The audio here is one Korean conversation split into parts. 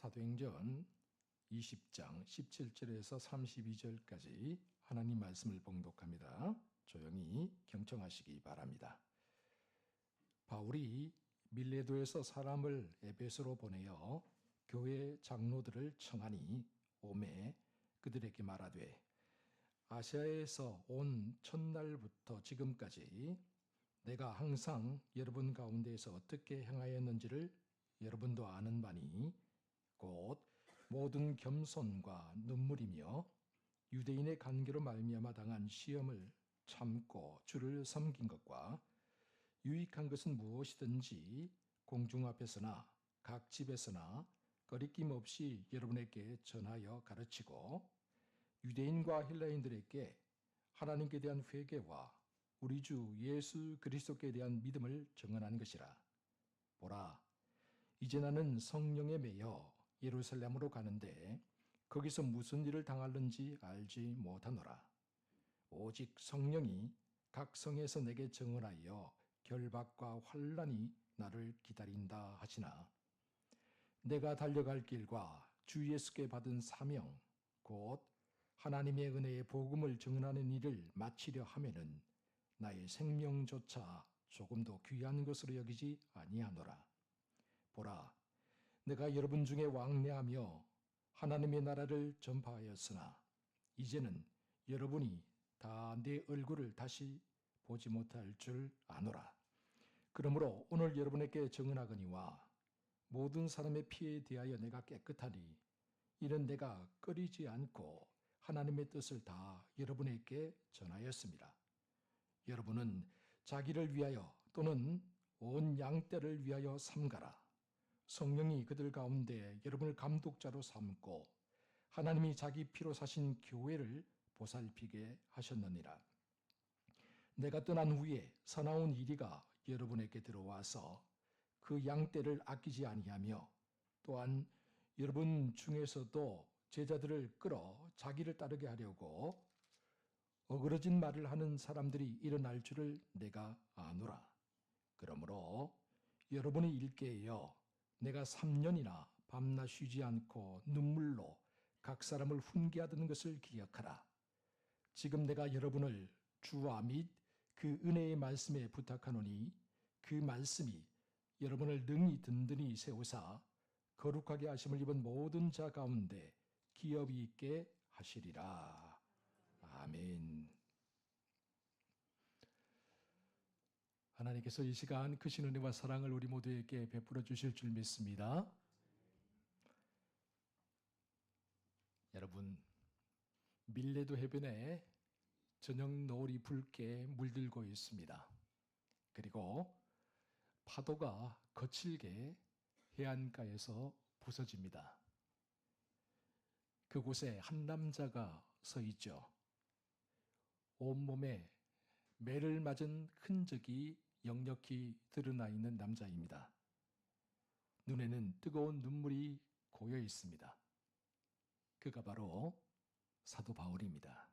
사도행전 20장 17절에서 32절까지 하나님 말씀을 봉독합니다. 조용히 경청하시기 바랍니다. 바울이 밀레도에서 사람을 에베소로 보내어 교회 장로들을 청하니 오매 그들에게 말하되 아시아에서 온 첫날부터 지금까지 내가 항상 여러분 가운데에서 어떻게 행하였는지를 여러분도 아는 바니 곧 모든 겸손과 눈물이며 유대인의 간계로 말미암아 당한 시험을 참고 주를 섬긴 것과 유익한 것은 무엇이든지 공중 앞에서나 각 집에서나 거리낌 없이 여러분에게 전하여 가르치고 유대인과 헬라인들에게 하나님께 대한 회개와 우리 주 예수 그리스도께 대한 믿음을 증언한 것이라. 보라, 이제 나는 성령에 매여 예루살렘으로 가는데 거기서 무슨 일을 당할는지 알지 못하노라. 오직 성령이 각 성에서 내게 증언하여 결박과 환난이 나를 기다린다 하시나 내가 달려갈 길과 주 예수께 받은 사명 곧 하나님의 은혜의 복음을 증언하는 일을 마치려 하면은 나의 생명조차 조금도 귀한 것으로 여기지 아니하노라. 보라, 내가 여러분 중에 왕래하며 하나님의 나라를 전파하였으나 이제는 여러분이 다 내 얼굴을 다시 보지 못할 줄 아노라. 그러므로 오늘 여러분에게 증언하거니와 모든 사람의 피에 대하여 내가 깨끗하니 이는 내가 꺼리지 않고 하나님의 뜻을 다 여러분에게 전하였습니다. 여러분은 자기를 위하여 또는 온 양떼를 위하여 삼가라. 성령이 그들 가운데 여러분을 감독자로 삼고 하나님이 자기 피로 사신 교회를 보살피게 하셨느니라. 내가 떠난 후에 사나운 이리가 여러분에게 들어와서 그 양떼를 아끼지 아니하며 또한 여러분 중에서도 제자들을 끌어 자기를 따르게 하려고 어그러진 말을 하는 사람들이 일어날 줄을 내가 아노라. 그러므로 여러분이 일깨어 내가 3년이나 밤낮 쉬지 않고 눈물로 각 사람을 훈계하던 것을 기억하라. 지금 내가 여러분을 주와 및 그 은혜의 말씀에 부탁하노니 그 말씀이 여러분을 능히 든든히 세우사 거룩하게 하심을 입은 모든 자 가운데 기업이 있게 하시리라. 아멘. 하나님께서 이 시간 크신 은혜와 사랑을 우리 모두에게 베풀어 주실 줄 믿습니다. 여러분, 밀레도 해변에 저녁 노을이 붉게 물들고 있습니다. 그리고 파도가 거칠게 해안가에서 부서집니다. 그곳에 한 남자가 서 있죠. 온몸에 매를 맞은 흔적이 역력히 드러나 있는 남자입니다. 눈에는 뜨거운 눈물이 고여 있습니다. 그가 바로 사도 바울입니다.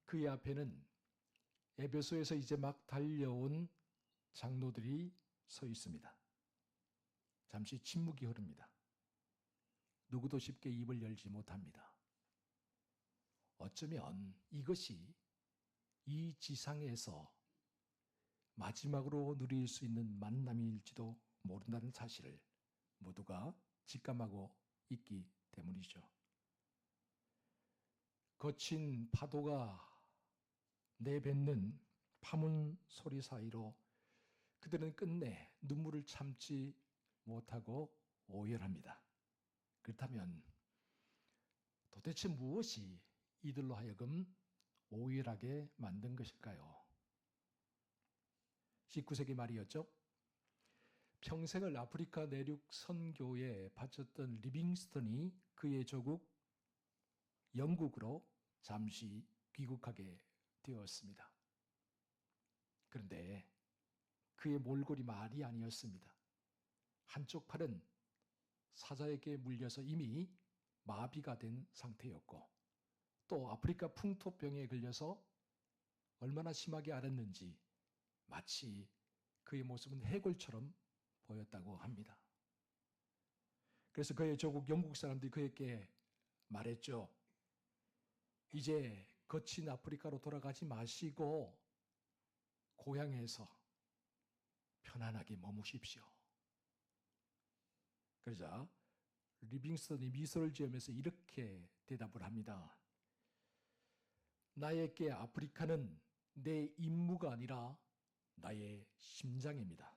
그의 앞에는 에베소에서 이제 막 달려온 장로들이 서 있습니다. 잠시 침묵이 흐릅니다. 누구도 쉽게 입을 열지 못합니다. 어쩌면 이것이 이 지상에서 마지막으로 누릴 수 있는 만남일지도 모른다는 사실을 모두가 직감하고 있기 때문이죠. 거친 파도가 내뱉는 파문 소리 사이로 그들은 끝내 눈물을 참지 못하고 오열합니다. 그렇다면 도대체 무엇이 이들로 하여금 오열하게 만든 것일까요? 19세기 말이었죠. 평생을 아프리카 내륙 선교에 바쳤던 리빙스턴이 그의 조국 영국으로 잠시 귀국하게 되었습니다. 그런데 그의 몰골이 말이 아니었습니다. 한쪽 팔은 사자에게 물려서 이미 마비가 된 상태였고 또 아프리카 풍토병에 걸려서 얼마나 심하게 앓았는지 마치 그의 모습은 해골처럼 보였다고 합니다. 그래서 그의 조국 영국 사람들이 그에게 말했죠. 이제 거친 아프리카로 돌아가지 마시고 고향에서 편안하게 머무십시오. 그러자 리빙스턴이 미소를 지으면서 이렇게 대답을 합니다. 나에게 아프리카는 내 임무가 아니라 나의 심장입니다.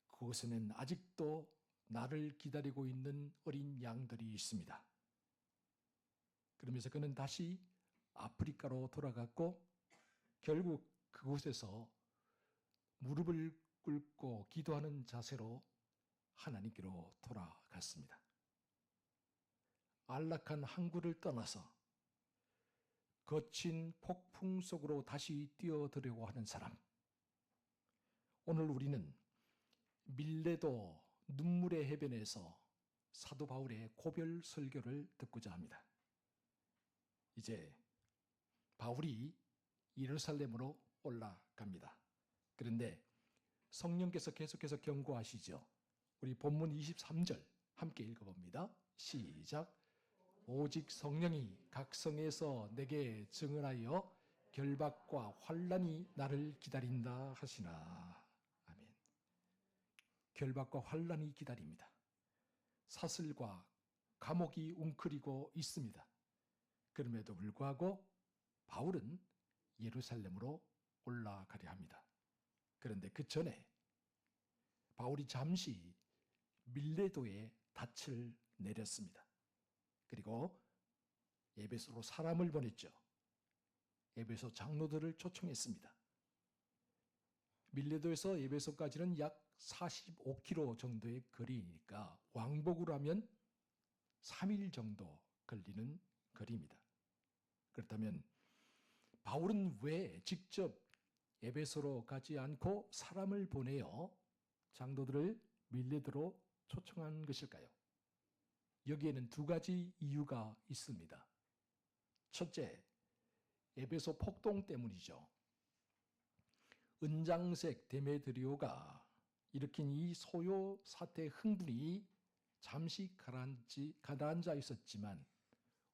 그곳에는 아직도 나를 기다리고 있는 어린 양들이 있습니다. 그러면서 그는 다시 아프리카로 돌아갔고 결국 그곳에서 무릎을 꿇고 기도하는 자세로 하나님께로 돌아갔습니다. 안락한 항구를 떠나서 거친 폭풍 속으로 다시 뛰어들려고 하는 사람. 오늘 우리는 밀레도 눈물의 해변에서 사도 바울의 고별 설교를 듣고자 합니다. 이제 바울이 예루살렘으로 올라갑니다. 그런데 성령께서 계속해서 경고하시죠. 우리 본문 23절 함께 읽어봅니다. 시작. 오직 성령이 각 성에서 내게 증언하여 결박과 환난이 나를 기다린다 하시나. 아멘. 결박과 환난이 기다립니다. 사슬과 감옥이 웅크리고 있습니다. 그럼에도 불구하고 바울은 예루살렘으로 올라가려 합니다. 그런데 그 전에 바울이 잠시 밀레도에 닻을 내렸습니다. 그리고 에베소로 사람을 보냈죠. 에베소 장로들을 초청했습니다. 밀레도에서 에베소까지는 약 45km 정도의 거리니까 왕복으로 하면 3일 정도 걸리는 거리입니다. 그렇다면 바울은 왜 직접 에베소로 가지 않고 사람을 보내어 장로들을 밀레도로 초청한 것일까요? 여기에는 두 가지 이유가 있습니다. 첫째, 에베소 폭동 때문이죠. 은장색 데메드리오가 일으킨 이 소요 사태의 흥분이 잠시 가라앉아 있었지만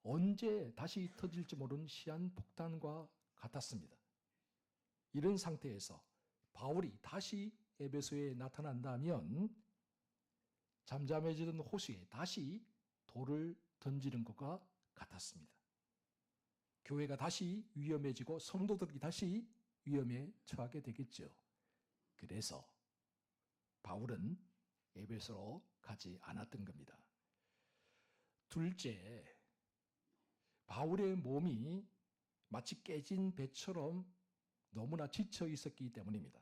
언제 다시 터질지 모르는 시한폭탄과 같았습니다. 이런 상태에서 바울이 다시 에베소에 나타난다면 잠잠해지던 호수에 다시 돌을 던지는 것과 같았습니다. 교회가 다시 위험해지고 성도들이 다시 위험에 처하게 되겠죠. 그래서 바울은 에베소로 가지 않았던 겁니다. 둘째, 바울의 몸이 마치 깨진 배처럼 너무나 지쳐 있었기 때문입니다.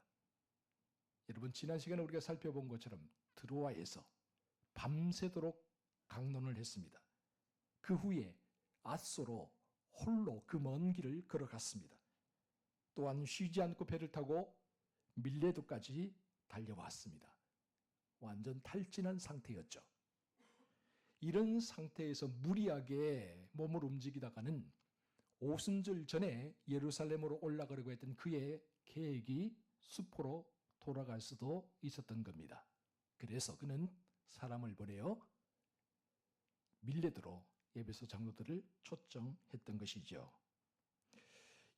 여러분, 지난 시간에 우리가 살펴본 것처럼 드로아에서 밤새도록 강론을 했습니다. 그 후에 아소로 홀로 그 먼 길을 걸어갔습니다. 또한 쉬지 않고 배를 타고 밀레도까지 달려왔습니다. 완전 탈진한 상태였죠. 이런 상태에서 무리하게 몸을 움직이다가는 오순절 전에 예루살렘으로 올라가려고 했던 그의 계획이 수포로 돌아갈 수도 있었던 겁니다. 그래서 그는 사람을 보내어 밀레도로 에베소 장로들을 초청했던 것이죠.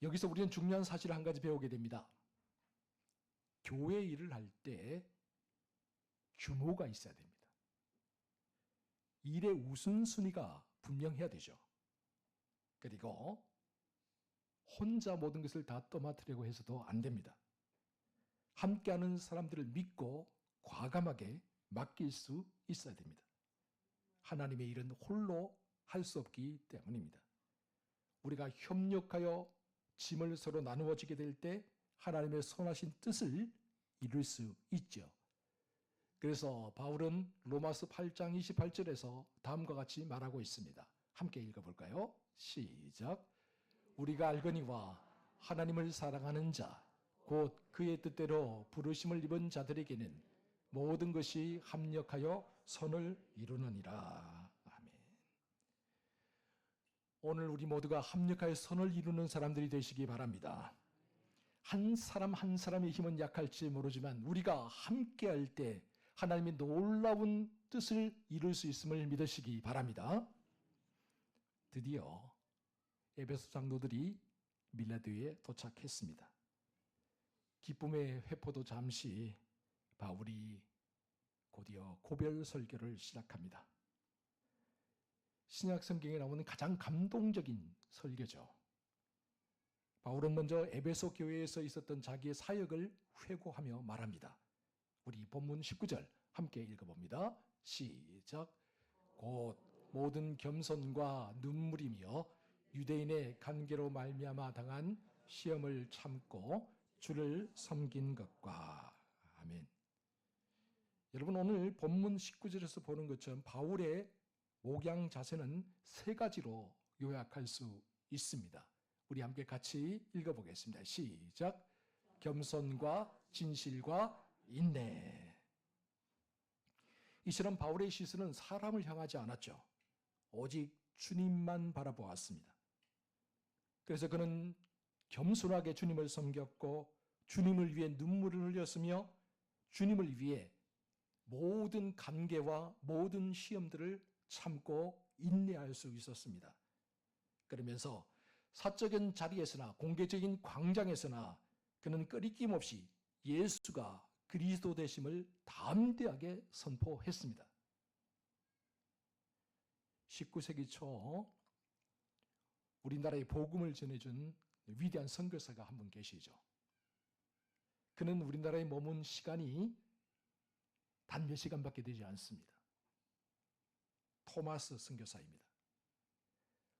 여기서 우리는 중요한 사실을 한 가지 배우게 됩니다. 교회 일을 할 때 규모가 있어야 됩니다. 일의 우선순위가 분명해야 되죠. 그리고 혼자 모든 것을 다 떠맡으려고 해서도 안 됩니다. 함께하는 사람들을 믿고 과감하게 맡길 수 있어야 됩니다. 하나님의 일은 홀로 할 수 없기 때문입니다. 우리가 협력하여 짐을 서로 나누어지게 될 때 하나님의 선하신 뜻을 이룰 수 있죠. 그래서 바울은 로마서 8장 28절에서 다음과 같이 말하고 있습니다. 함께 읽어볼까요? 시작. 우리가 알거니와 하나님을 사랑하는 자, 곧 그의 뜻대로 부르심을 입은 자들에게는 모든 것이 합력하여 선을 이루느니라. 아멘. 오늘 우리 모두가 합력하여 선을 이루는 사람들이 되시기 바랍니다. 한 사람 한 사람의 힘은 약할지 모르지만 우리가 함께할 때 하나님의 놀라운 뜻을 이룰 수 있음을 믿으시기 바랍니다. 드디어 에베소 장로들이 밀라도에 도착했습니다. 기쁨의 회포도 잠시 바울이 곧이어 고별 설교를 시작합니다. 신약 성경에 나오는 가장 감동적인 설교죠. 바울은 먼저 에베소 교회에서 있었던 자기의 사역을 회고하며 말합니다. 우리 본문 19절 함께 읽어봅니다. 시작. 곧 모든 겸손과 눈물이며 유대인의 간계로 말미암아 당한 시험을 참고 주를 섬긴 것과. 아멘. 여러분, 오늘 본문 19절에서 보는 것처럼 바울의 목양 자세는 세 가지로 요약할 수 있습니다. 우리 함께 같이 읽어보겠습니다. 시작. 겸손과 진실과 인내. 이처럼 바울의 시선은 사람을 향하지 않았죠. 오직 주님만 바라보았습니다. 그래서 그는 겸손하게 주님을 섬겼고 주님을 위해 눈물을 흘렸으며 주님을 위해 모든 관계와 모든 시험들을 참고 인내할 수 있었습니다. 그러면서 사적인 자리에서나 공개적인 광장에서나 그는 꺼리낌 없이 예수가 그리스도 되심을 담대하게 선포했습니다. 19세기 초 우리나라에 복음을 전해준 위대한 선교사가 한 분 계시죠. 그는 우리나라에 머문 시간이 단 몇 시간밖에 되지 않습니다. 토마스 선교사입니다.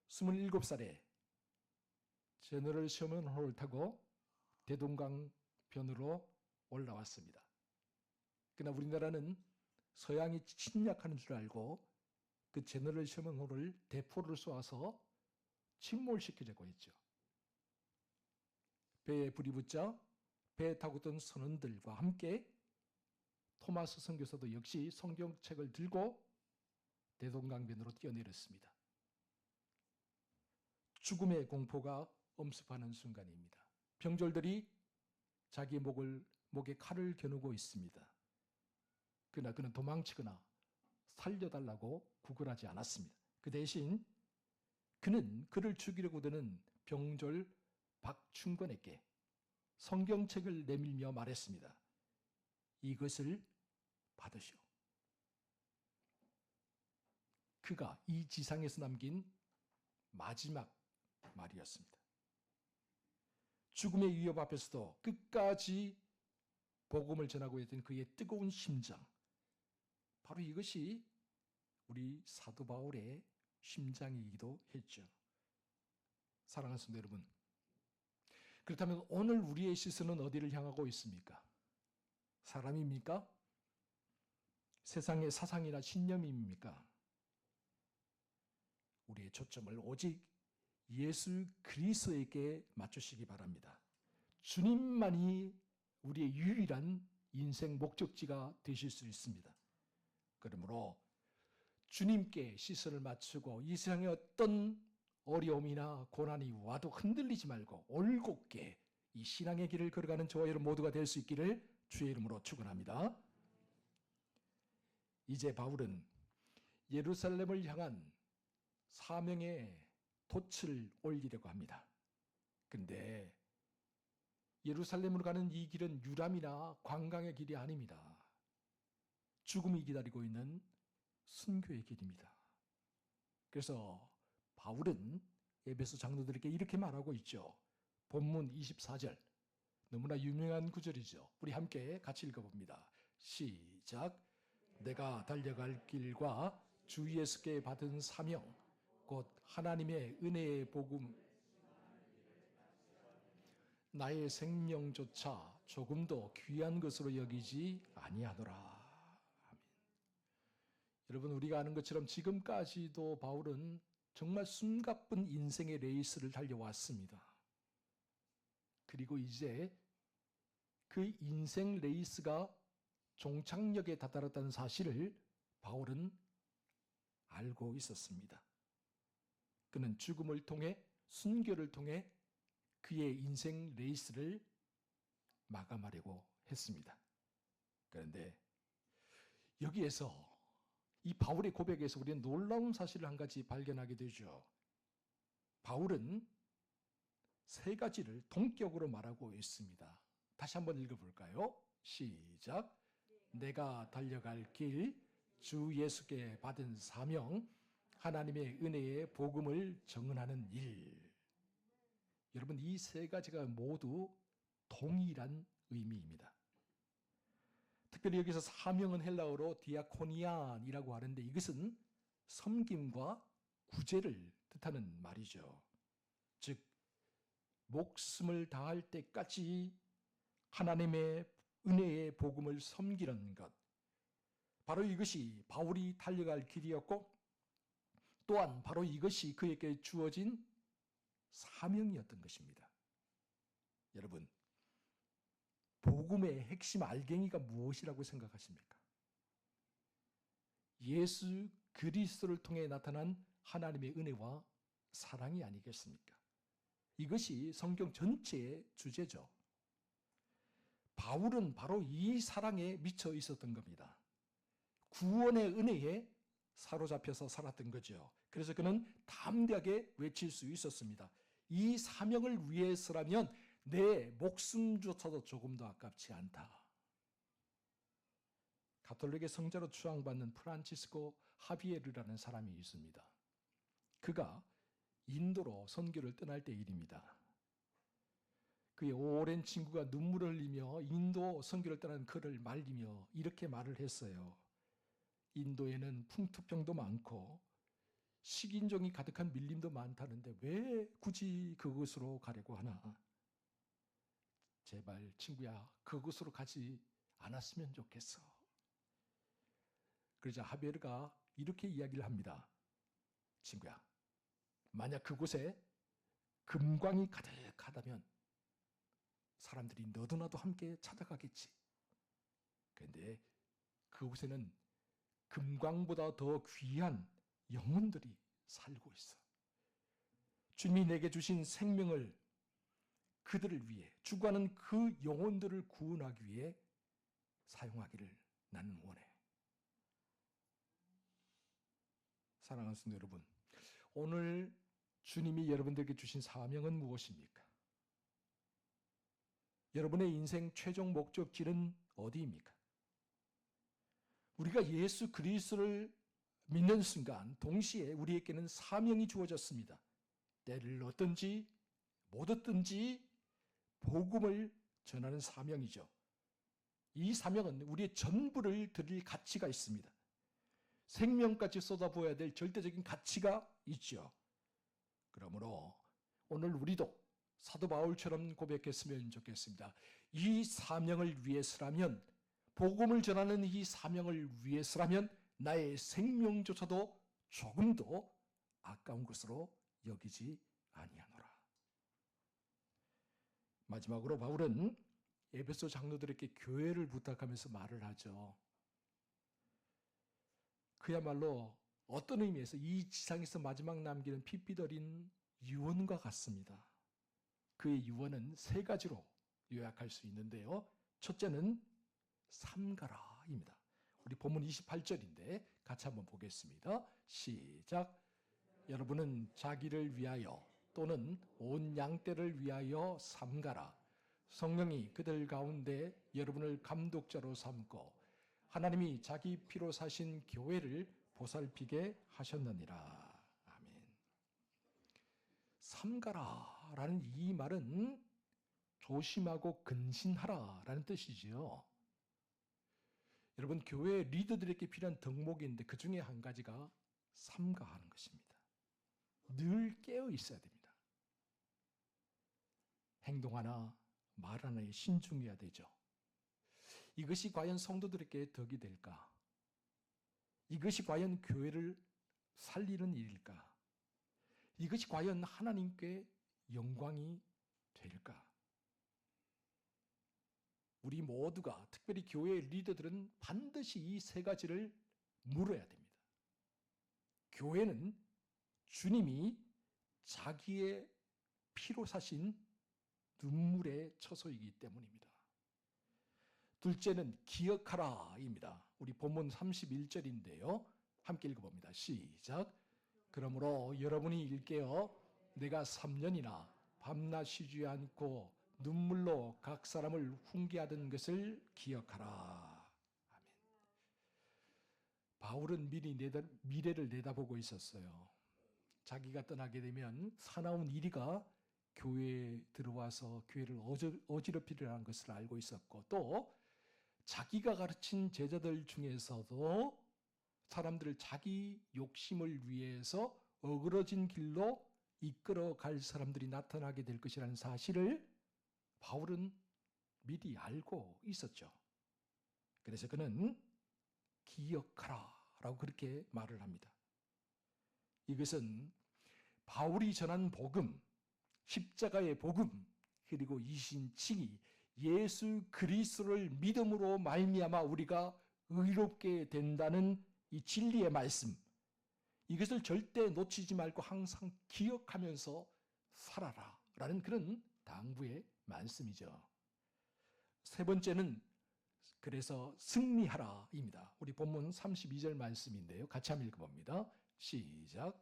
27살에 제너럴 셔먼호를 타고 대동강변으로 올라왔습니다. 그러나 우리나라는 서양이 침략하는 줄 알고 그 제너럴 셔먼호를 대포를 쏘아서 침몰시키려고 했죠. 배에 불이 붙자 배에 타고 있던 선원들과 함께 토마스 선교사도 역시 성경책을 들고 대동강변으로 뛰어내렸습니다. 죽음의 공포가 엄습하는 순간입니다. 병졸들이 자기 목에 칼을 겨누고 있습니다. 그러나 그는 도망치거나 살려달라고 구걸하지 않았습니다. 그 대신 그는 그를 죽이려고 드는 병졸 박충권에게 성경책을 내밀며 말했습니다. 이것을 받으시오. 그가 이 지상에서 남긴 마지막 말이었습니다. 죽음의 위협 앞에서도 끝까지 복음을 전하고 있던 그의 뜨거운 심장, 바로 이것이 우리 사도 바울의 심장이기도 했죠. 사랑하는 성도 여러분, 그렇다면 오늘 우리의 시선은 어디를 향하고 있습니까? 사람입니까? 세상의 사상이나 신념입니까? 우리의 초점을 오직 예수 그리스도에게 맞추시기 바랍니다. 주님만이 우리의 유일한 인생 목적지가 되실 수 있습니다. 그러므로 주님께 시선을 맞추고 이 세상에 어떤 어려움이나 고난이 와도 흔들리지 말고 올곧게 이 신앙의 길을 걸어가는 저와 여러분 모두가 될 수 있기를 주의 이름으로 축원합니다. 이제 바울은 예루살렘을 향한 사명의 돛을 올리려고 합니다. 그런데 예루살렘으로 가는 이 길은 유람이나 관광의 길이 아닙니다. 죽음이 기다리고 있는 순교의 길입니다. 그래서 바울은 에베소 장로들에게 이렇게 말하고 있죠. 본문 24절, 너무나 유명한 구절이죠. 우리 함께 같이 읽어봅니다. 시작. 내가 달려갈 길과 주 예수께 받은 사명, 곧 하나님의 은혜의 복음, 나의 생명조차 조금도 귀한 것으로 여기지 아니하노라. 아멘. 여러분, 우리가 아는 것처럼 지금까지도 바울은 정말 숨가쁜 인생의 레이스를 달려왔습니다. 그리고 이제 그 인생 레이스가 종착역에 다다랐다는 사실을 바울은 알고 있었습니다. 그는 죽음을 통해, 순교를 통해 그의 인생 레이스를 마감하려고 했습니다. 그런데 여기에서 이 바울의 고백에서 우리는 놀라운 사실을 한 가지 발견하게 되죠. 바울은 세 가지를 동격으로 말하고 있습니다. 다시 한번 읽어볼까요? 시작. 내가 달려갈 길, 주 예수께 받은 사명, 하나님의 은혜의 복음을 증언하는 일. 여러분, 이 세 가지가 모두 동일한 의미입니다. 특별히 여기서 사명은 헬라어로 디아코니안이라고 하는데 이것은 섬김과 구제를 뜻하는 말이죠. 즉 목숨을 다할 때까지 하나님의 은혜의 복음을 섬기는 것, 바로 이것이 바울이 달려갈 길이었고 또한 바로 이것이 그에게 주어진 사명이었던 것입니다. 여러분, 복음의 핵심 알갱이가 무엇이라고 생각하십니까? 예수 그리스도를 통해 나타난 하나님의 은혜와 사랑이 아니겠습니까? 이것이 성경 전체의 주제죠. 바울은 바로 이 사랑에 미쳐 있었던 겁니다. 구원의 은혜에 사로잡혀서 살았던 거죠. 그래서 그는 담대하게 외칠 수 있었습니다. 이 사명을 위해서라면 내 목숨조차도 조금도 아깝지 않다. 가톨릭의 성자로 추앙받는 프란치스코 하비에르라는 사람이 있습니다. 그가 인도로 선교를 떠날 때 일입니다. 그의 오랜 친구가 눈물을 흘리며 인도 선교를 떠난 그를 말리며 이렇게 말을 했어요. 인도에는 풍토병도 많고 식인종이 가득한 밀림도 많다는데 왜 굳이 그곳으로 가려고 하나? 제발 친구야, 그곳으로 가지 않았으면 좋겠어. 그러자 하베르가 이렇게 이야기를 합니다. 친구야, 만약 그곳에 금광이 가득하다면 사람들이 너도 나도 함께 찾아가겠지. 그런데 그곳에는 금광보다 더 귀한 영혼들이 살고 있어. 주님이 내게 주신 생명을 그들을 위해, 죽어가는 그 영혼들을 구원하기 위해 사용하기를 나는 원해. 사랑하는 성도 여러분, 오늘 주님이 여러분들에게 주신 사명은 무엇입니까? 여러분의 인생 최종 목적지는 어디입니까? 우리가 예수 그리스도를 믿는 순간 동시에 우리에게는 사명이 주어졌습니다. 때를 얻든지 못 얻든지 복음을 전하는 사명이죠. 이 사명은 우리의 전부를 드릴 가치가 있습니다. 생명까지 쏟아부어야 될 절대적인 가치가 있죠. 그러므로 오늘 우리도 사도 바울처럼 고백했으면 좋겠습니다. 이 사명을 위해서라면, 복음을 전하는 이 사명을 위해서라면 나의 생명조차도 조금도 아까운 것으로 여기지 아니하노라. 마지막으로 바울은 에베소 장로들에게 교회를 부탁하면서 말을 하죠. 그야말로 어떤 의미에서 이 지상에서 마지막 남기는 피피더린 유언과 같습니다. 그의 유언은 세 가지로 요약할 수 있는데요. 첫째는 삼가라입니다. 우리 본문 28절인데 같이 한번 보겠습니다. 시작. 여러분은 자기를 위하여 또는 온 양떼를 위하여 삼가라. 성령이 그들 가운데 여러분을 감독자로 삼고 하나님이 자기 피로 사신 교회를 보살피게 하셨느니라. 아멘. 삼가라라는 이 말은 조심하고 근신하라라는 뜻이지요. 여러분, 교회 리더들에게 필요한 덕목인데 그 중에 한 가지가 삼가하는 것입니다. 늘 깨어 있어야 됩니다. 행동 하나, 말 하나에 신중해야 되죠. 이것이 과연 성도들에게 덕이 될까? 이것이 과연 교회를 살리는 일일까? 이것이 과연 하나님께 영광이 될까? 우리 모두가, 특별히 교회의 리더들은 반드시 이 세 가지를 물어야 됩니다. 교회는 주님이 자기의 피로 사신 눈물의 처소이기 때문입니다. 둘째는 기억하라입니다. 우리 본문 31절인데요. 함께 읽어봅니다. 시작. 그러므로 여러분이 일깨어 내가 3년이나 밤낮 쉬지 않고 눈물로 각 사람을 훈계하던 것을 기억하라. 아멘. 바울은 미리 미래를 내다보고 있었어요. 자기가 떠나게 되면 사나운 이리가 교회에 들어와서 교회를 어지럽히려는 것을 알고 있었고, 또 자기가 가르친 제자들 중에서도 사람들을 자기 욕심을 위해서 어그러진 길로 이끌어 갈 사람들이 나타나게 될 것이라는 사실을 바울은 미리 알고 있었죠. 그래서 그는 기억하라 라고 그렇게 말을 합니다. 이것은 바울이 전한 복음, 십자가의 복음, 그리고 이신칭의 예수 그리스도를 믿음으로 말미암아 우리가 의롭게 된다는 이 진리의 말씀, 이것을 절대 놓치지 말고 항상 기억하면서 살아라 라는 그런 당부의 말씀이죠. 세 번째는 그래서 승리하라입니다. 우리 본문 32절 말씀인데요. 같이 한번 읽어봅니다. 시작.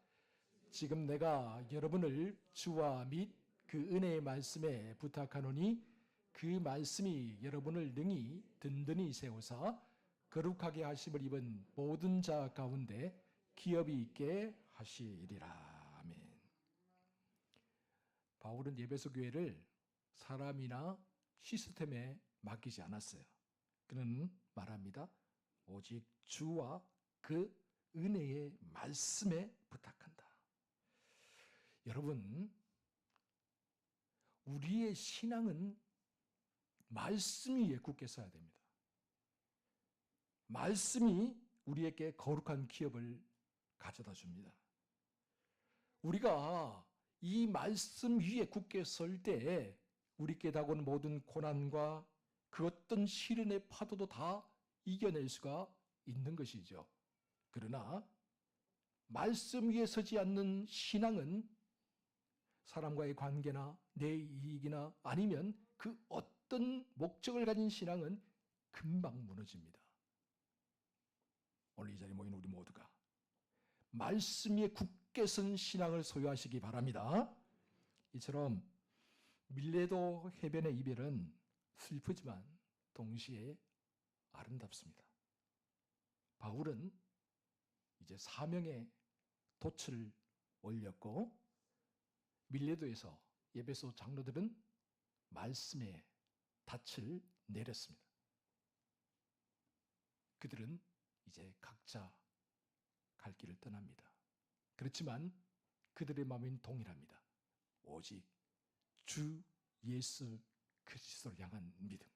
지금 내가 여러분을 주와 및 그 은혜의 말씀에 부탁하노니 그 말씀이 여러분을 능히 든든히 세우사 거룩하게 하심을 입은 모든 자 가운데 기업이 있게 하시리라. 아멘. 바울은 에베소 교회를 사람이나 시스템에 맡기지 않았어요. 그는 말합니다. 오직 주와 그 은혜의 말씀에 부탁한다. 여러분, 우리의 신앙은 말씀 위에 굳게 서야 됩니다. 말씀이 우리에게 거룩한 기업을 가져다 줍니다. 우리가 이 말씀 위에 굳게 설 때 우리께 다가오는 모든 고난과 그 어떤 시련의 파도도 다 이겨낼 수가 있는 것이죠. 그러나 말씀 위에 서지 않는 신앙은 사람과의 관계나 내 이익이나 아니면 그 어떤 목적을 가진 신앙은 금방 무너집니다. 오늘 이 자리에 모인 우리 모두가 말씀 위에 굳게 선 신앙을 소유하시기 바랍니다. 이처럼 밀레도 해변의 이별은 슬프지만 동시에 아름답습니다. 바울은 이제 사명의 돛을 올렸고 밀레도에서 에베소 장로들은 말씀의 닻을 내렸습니다. 그들은 이제 각자 갈 길을 떠납니다. 그렇지만 그들의 마음은 동일합니다. 오직 주 예수 그리스도를 향한 믿음.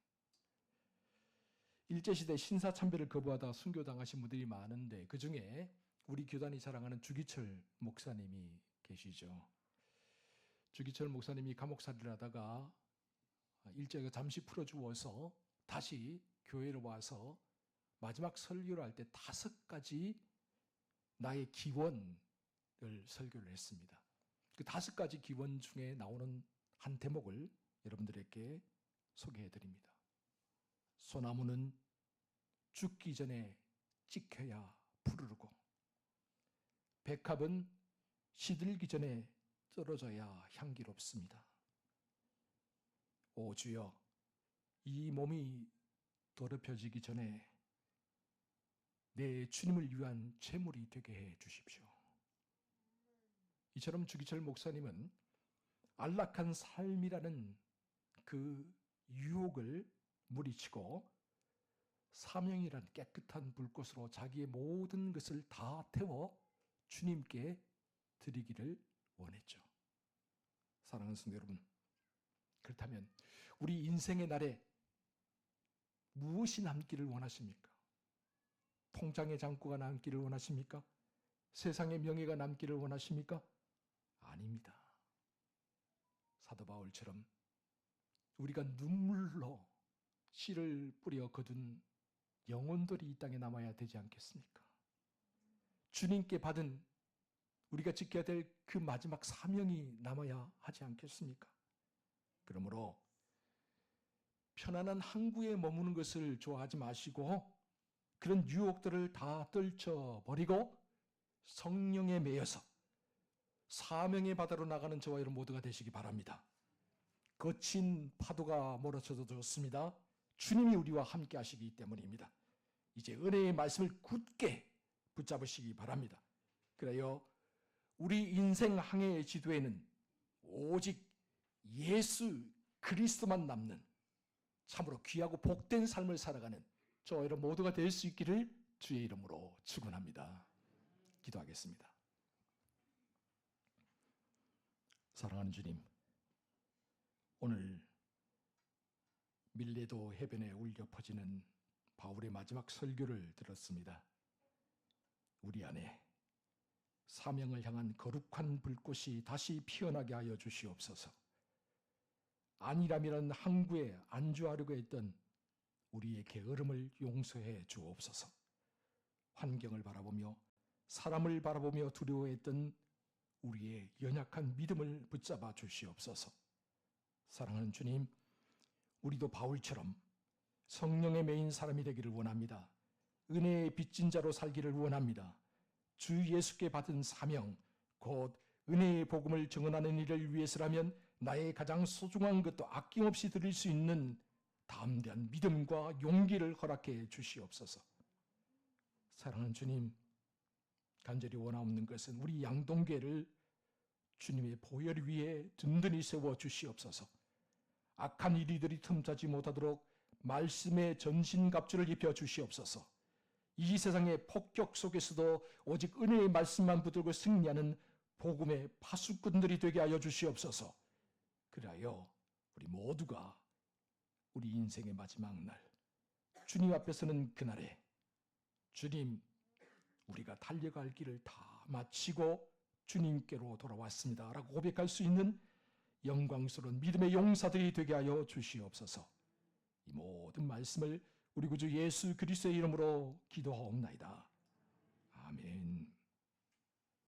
일제시대 신사참배를 거부하다 순교당하신 분들이 많은데 그 중에 우리 교단이 자랑하는 주기철 목사님이 계시죠. 주기철 목사님이 감옥살이를 하다가 일제가 잠시 풀어주어서 다시 교회로 와서 마지막 설교를 할 때 5가지 나의 기원을 설교를 했습니다. 그 5가지 기원 중에 나오는 한 대목을 여러분들에게 소개해드립니다. 소나무는 죽기 전에 찍혀야 푸르르고 백합은 시들기 전에 떨어져야 향기롭습니다. 오 주여, 이 몸이 더럽혀지기 전에 내 주님을 위한 제물이 되게 해 주십시오. 이처럼 주기철 목사님은 안락한 삶이라는 그 유혹을 물리치고 사명이란 깨끗한 불꽃으로 자기의 모든 것을 다 태워 주님께 드리기를 원했죠. 사랑하는 성도 여러분, 그렇다면 우리 인생의 날에 무엇이 남기를 원하십니까? 통장의 잔고가 남기를 원하십니까? 세상의 명예가 남기를 원하십니까? 아닙니다. 사도 바울처럼 우리가 눈물로 씨를 뿌려 거둔 영혼들이 이 땅에 남아야 되지 않겠습니까? 주님께 받은 우리가 지켜야 될 그 마지막 사명이 남아야 하지 않겠습니까? 그러므로 편안한 항구에 머무는 것을 좋아하지 마시고 그런 유혹들을 다 떨쳐버리고 성령에 매여서 사명의 바다로 나가는 저와 여러분 모두가 되시기 바랍니다. 거친 파도가 몰아쳐도 좋습니다. 주님이 우리와 함께 하시기 때문입니다. 이제 은혜의 말씀을 굳게 붙잡으시기 바랍니다. 그래요, 우리 인생 항해의 지도에는 오직 예수 그리스도만 남는 참으로 귀하고 복된 삶을 살아가는 저와 여러분 모두가 될 수 있기를 주의 이름으로 축원합니다. 기도하겠습니다. 사랑하는 주님, 오늘 밀레도 해변에 울려 퍼지는 바울의 마지막 설교를 들었습니다. 우리 안에 사명을 향한 거룩한 불꽃이 다시 피어나게 하여 주시옵소서. 안일함이라는 항구에 안주하려고 했던 우리의 게으름을 용서해 주옵소서. 환경을 바라보며 사람을 바라보며 두려워했던 우리의 연약한 믿음을 붙잡아 주시옵소서. 사랑하는 주님, 우리도 바울처럼 성령에 매인 사람이 되기를 원합니다. 은혜의 빚진 자로 살기를 원합니다. 주 예수께 받은 사명, 곧 은혜의 복음을 증언하는 일을 위해서라면 나의 가장 소중한 것도 아낌없이 드릴 수 있는 담대한 믿음과 용기를 허락해 주시옵소서. 사랑하는 주님, 간절히 원하옵는 것은 우리 양동교회를 주님의 보혈 위에 든든히 세워 주시옵소서. 악한 이리들이 틈타지 못하도록 말씀의 전신갑주를 입혀 주시옵소서. 이 세상의 폭격 속에서도 오직 은혜의 말씀만 붙들고 승리하는 복음의 파수꾼들이 되게 하여 주시옵소서. 그리하여 우리 모두가 우리 인생의 마지막 날 주님 앞에 서는 그날에 주님, 우리가 달려갈 길을 다 마치고 주님께로 돌아왔습니다 라고 고백할 수 있는 영광스러운 믿음의 용사들이 되게 하여 주시옵소서. 이 모든 말씀을 우리 구주 예수 그리스도의 이름으로 기도하옵나이다. 아멘.